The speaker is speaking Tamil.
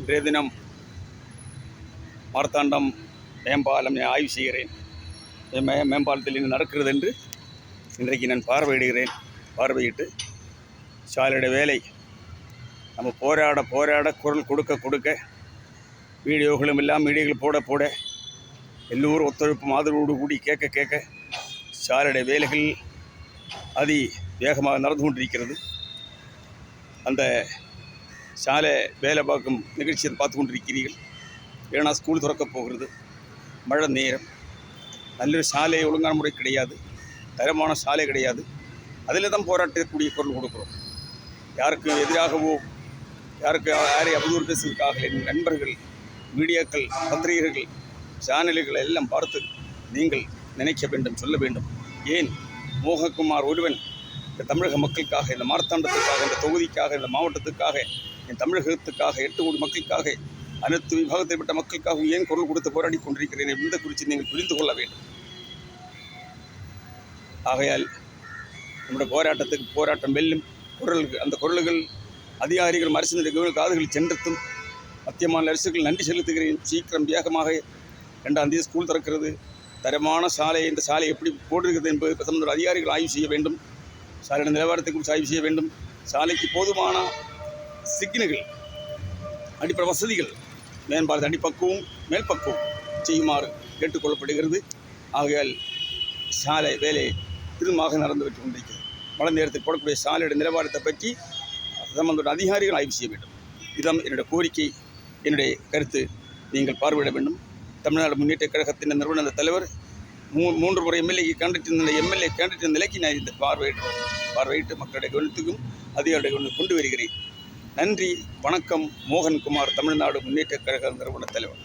இன்றைய தினம் மார்த்தாண்டம் மேம்பாலம் ஆய்வு செய்கிறேன். மேம்பாலத்தில் என்ன நடக்கிறது என்று இன்றைக்கு நான் பார்வையிட்டு சாலையுடைய வேலை நம்ம போராட குரல் கொடுக்க வீடியோகளும் எல்லாம் மீடியாக்கள் போட எல்லோரும் ஒத்துழைப்பும் ஆதரவோடு கூடி கேட்க சாலையுடைய வேலைகள் அதி வேகமாக நடந்து கொண்டிருக்கிறது. அந்த சாலை வேலை பார்க்கும் நிகழ்ச்சியை பார்த்து கொண்டிருக்கிறீர்கள். ஏன்னா ஸ்கூல் திறக்கப் போகிறது, மழை நேரம், நல்ல சாலை ஒழுங்கான முறை கிடையாது, தரமான சாலை கிடையாது. அதில் தான் போராட்டக்கூடிய குரல் கொடுக்குறோம். யாருக்கு எதிராகவோ யாரை அவதூறு பேசுவதற்காக என் நண்பர்கள், மீடியாக்கள், பத்திரிகைகள், சேனல்கள் எல்லாம் பார்த்து நீங்கள் நினைக்க வேண்டும், சொல்ல வேண்டும். ஏன் மோகன்குமார் ஒருவன் இந்த தமிழக மக்களுக்காக, இந்த மார்த்தாண்டத்துக்காக, இந்த தொகுதிக்காக, இந்த மாவட்டத்துக்காக, என் தமிழகத்துக்காக, 8 கோடி மக்களுக்காக, அனைத்து விபாகத்தைப்பட்ட மக்களுக்காக ஏன் குரல் கொடுத்து போராடி கொண்டிருக்கிறேன் என்பதை குறித்து நீங்கள் புரிந்து கொள்ள வேண்டும். ஆகையால் நம்முடைய போராட்டம் வெல்லும். அந்த குரல்கள் அதிகாரிகள் அரசின் காதுகளில் சென்றத்தும் மத்திய மாநில அரசுகள் நன்றி செலுத்துகிறேன். சீக்கிரம் வேகமாக 2ஆம் தேதி ஸ்கூல் திறக்கிறது. தரமான சாலை, இந்த சாலை எப்படி போடுகிறது என்பது சம்பந்தப்பட்ட அதிகாரிகள் ஆய்வு செய்ய வேண்டும். சாலையின் நிலவரத்தை குறித்து ஆய்வு செய்ய வேண்டும். சாலைக்கு போதுமான சிக்னல்கள், அடிப்படை வசதிகள், மேம்பாலத்தின் அடிப்பக்குவம் மேல்பக்குவம் செய்யுமாறு கேட்டுக்கொள்ளப்படுகிறது. ஆகையால் சாலை வேலை திரும்பமாக நடந்து வைத்துக் கொண்டிருக்கிறது. மழை நேரத்தில் போடக்கூடிய சாலையுடைய நிலவரத்தை பற்றி சம்பந்தப்பட்ட அதிகாரிகள் ஆய்வு செய்ய வேண்டும். இதுதான் என்னுடைய கோரிக்கை, என்னுடைய கருத்து. நீங்கள் பார்வையிட வேண்டும். தமிழ்நாடு முன்னேற்ற கழகத்தின் நிறுவன தலைவர் 3 முறை எம்எல்ஏ கேண்டிடேட் நிலைக்கு நான் இந்த பார்வையிட்டு மக்களுடைய கவனத்துக்கும் அதிகாரியுடைய கவனத்துக்கும் கொண்டு வருகிறேன். நன்றி, வணக்கம். மோகன்குமார், தமிழ்நாடு முன்னேற்ற கழக நிறுவன தலைவர்.